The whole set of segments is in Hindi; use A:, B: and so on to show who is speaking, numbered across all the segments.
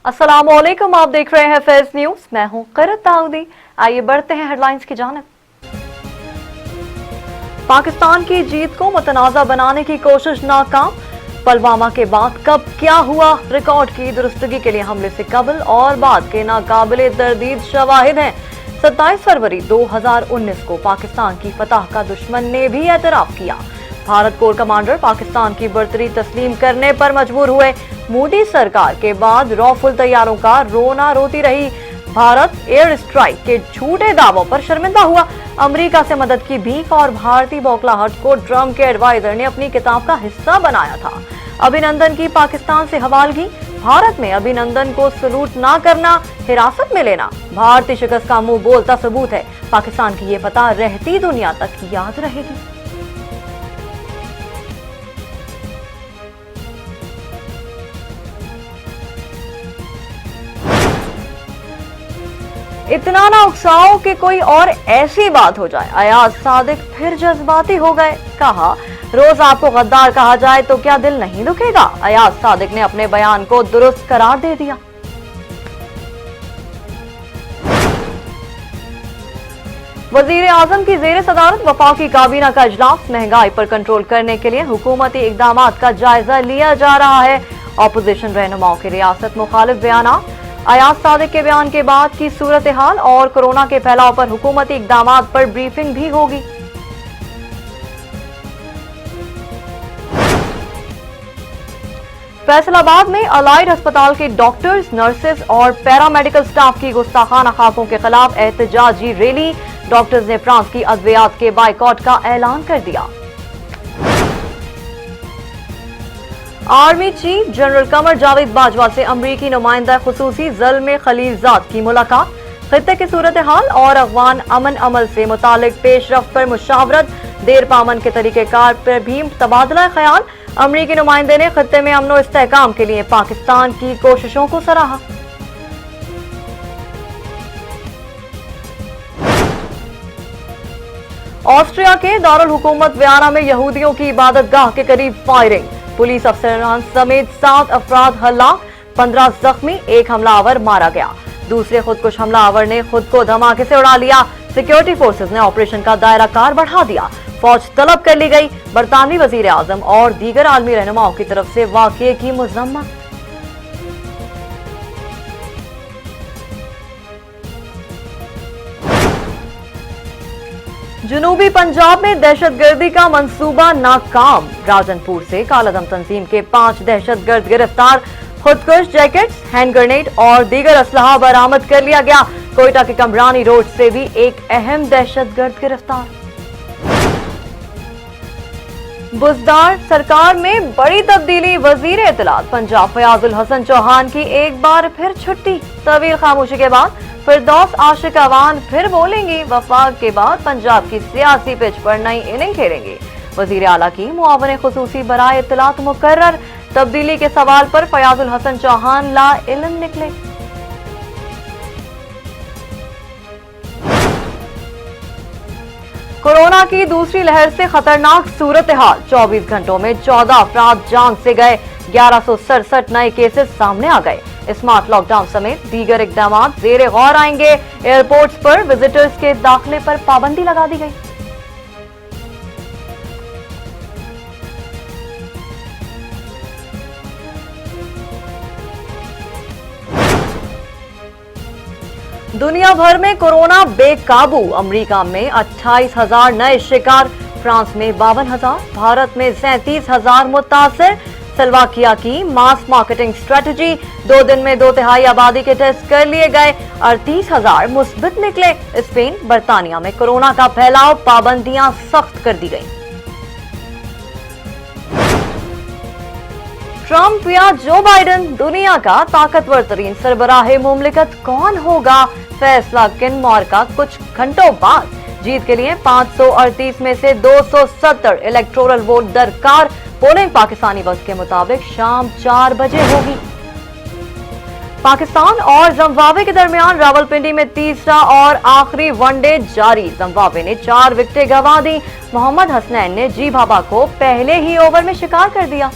A: अस्सलामुअलैकुम, आप देख रहे हैं फैज न्यूज। मैं हूं क़रत दाऊदी। आइए बढ़ते हैं हेडलाइंस की जानिब। पाकिस्तान की जीत को मुतनाज़ा बनाने की कोशिश नाकाम। पुलवामा के बाद कब क्या हुआ, रिकॉर्ड की दुरुस्तगी के लिए हमले से कबल और बाद के नाकाबिले तरदीद शवाहिद हैं। 27 फरवरी 2019 को पाकिस्तान की फतह का दुश्मन ने भी एतराफ किया। भारत कोर कमांडर पाकिस्तान की बर्तरी तस्लीम करने पर मजबूर हुए। मोदी सरकार के बाद रॉफुल तैयारों का रोना रोती रही। भारत एयर स्ट्राइक के झूठे दावों पर शर्मिंदा हुआ। अमेरिका से मदद की भीख और भारतीय बौखलाहट को ट्रंप के एडवाइजर ने अपनी किताब का हिस्सा बनाया था। अभिनंदन की पाकिस्तान से हवालगी। भारत में अभिनंदन को सलूट ना करना, हिरासत में लेना भारतीय शिकस्त का मुंह बोलता सबूत है। पाकिस्तान की ये फतह रहती दुनिया तक याद रहेगी। इतना ना उकसाओ कि कोई और ऐसी बात हो जाए। अयाज सादिक फिर जज्बाती हो गए। कहा, रोज आपको गद्दार कहा जाए तो क्या दिल नहीं दुखेगा। अयाज सादिक ने अपने बयान को दुरुस्त करार दे दिया। वजीर आजम की जेर सदारत वफाकी काबीना का इजलास। महंगाई पर कंट्रोल करने के लिए हुकूमती इकदाम का जायजा लिया जा रहा है। ऑपोजिशन रहनुमाओं के रियासत मुखालिफ बयान। अयाज सादिक के बयान के बाद की सूरत हाल और कोरोना के फैलाव पर हुकूमती इकदाम पर ब्रीफिंग भी होगी। फैसलाबाद में अलाइड अस्पताल के डॉक्टर्स, नर्सेस और पैरामेडिकल स्टाफ की गुस्ताखाना खाकों के खिलाफ एहतजाजी रैली। डॉक्टर्स ने फ्रांस की अद्वियात के बाइकॉट का ऐलान कर दिया। Army chief general Qamar Javed Bajwa से अमरीकी नुमाइंदा खुसूसी ज़ल्म खलीलजाद की मुलाकात। खित्ते की सूरत हाल और अफगान अमन अमल से मुतालिक पेशरफ्त पर मुशावरत। देर पामन के तरीक़ेकार पर भी तबादला ख्याल। अमरीकी नुमाइंदे ने खित्ते में अमन व इस्तेहकाम के लिए पाकिस्तान की कोशिशों को सराहा। ऑस्ट्रिया के दारुल हुकूमत वियना में यहूदियों की इबादत गाह के करीब फायरिंग। पुलिस अफसरान समेत 7 अफराद हलाक, 15 जख्मी, एक हमलावर मारा गया। दूसरे खुदकुश हमलावर ने खुद को धमाके से उड़ा लिया। सिक्योरिटी फोर्सेज ने ऑपरेशन का दायरा कार बढ़ा दिया। फौज तलब कर ली गई। बरतानवी वजीर आजम और दीगर आलमी रहनुमाओं की तरफ से वाकये की मजम्मत। जनूबी पंजाब में दहशतगर्दी का मंसूबा नाकाम। राजनपुर से कालादम तंजीम के 5 दहशतगर्द गिरफ्तार। खुदकुश जैकेट्स, हैंड ग्रेनेड और दीगर असलहा बरामद कर लिया गया। कोयटा के कमरानी रोड से भी एक अहम दहशतगर्द गिरफ्तार। बुजदार सरकार में बड़ी तब्दीली। वजीर इत्तलात पंजाब फयाजुल हसन चौहान की एक बार फिर छुट्टी। तवील खामोशी के बाद फिरदौस आशिक अवान फिर बोलेंगी। वफाक के बाद पंजाब की सियासी पिच पर नई इनिंग खेलेंगे। वजीर आला की मुआवने खुसूसी बराए इत्तलात मुकर्रर। तब्दीली के सवाल पर फयाजुल हसन चौहान ला इल्म निकले। कोरोना की दूसरी लहर से खतरनाक सूरत हाल। 24 घंटों में 14 अफराद जान से गए। 1167 नए केसेस सामने आ गए। स्मार्ट लॉकडाउन समेत दीगर इकदाम जेरे गौर आएंगे। एयरपोर्ट्स पर विजिटर्स के दाखिले पर पाबंदी लगा दी गई। दुनिया भर में कोरोना बेकाबू। अमेरिका में 28,000 नए शिकार, फ्रांस में 52,000, भारत में 37,000 मुतासर। स्लोवाकिया की मास मार्केटिंग स्ट्रेटजी। 2 दिन में 2/3 आबादी के टेस्ट कर लिए गए। 38,000 मुस्बित निकले। स्पेन, बरतानिया में कोरोना का फैलाव, पाबंदियां सख्त कर दी गई। ट्रंप या जो बाइडेन, दुनिया का ताकतवर तरीन सरबराह मुमलिकत कौन होगा? फैसला किनमौर का कुछ घंटों बाद। जीत के लिए 538 में से 270 इलेक्टोरल वोट दरकार। पोलिंग पाकिस्तानी वक्त के मुताबिक शाम 4 बजे होगी। पाकिस्तान और जिम्बाब्वे के दरमियान रावलपिंडी में तीसरा और आखिरी वनडे जारी। जिम्बाब्वे ने 4 विकेटें गंवा दी। मोहम्मद हसनैन ने जी बाबा को पहले ही ओवर में शिकार कर दिया।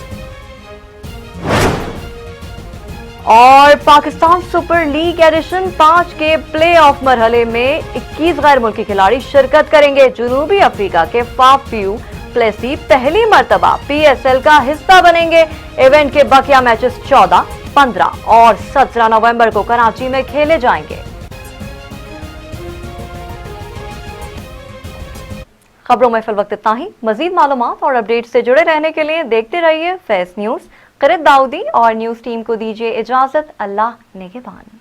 A: और पाकिस्तान सुपर लीग एडिशन 5 के प्लेऑफ मरहले में 21 गैर मुल्की खिलाड़ी शिरकत करेंगे। जनूबी अफ्रीका के फाफयू प्लेसी पहली मर्तबा PSL का हिस्सा बनेंगे। इवेंट के बकिया मैचेस 14, 15 और 17 नवंबर को कराची में खेले जाएंगे। खबरों में फिल वक्त इतना ही। मजीद मालूमात और अपडेट से जुड़े रहने के लिए देखते रहिए फैस न्यूज। क़रीब दाऊदी और न्यूज टीम को दीजिए इजाजत। अल्लाह निगहबान।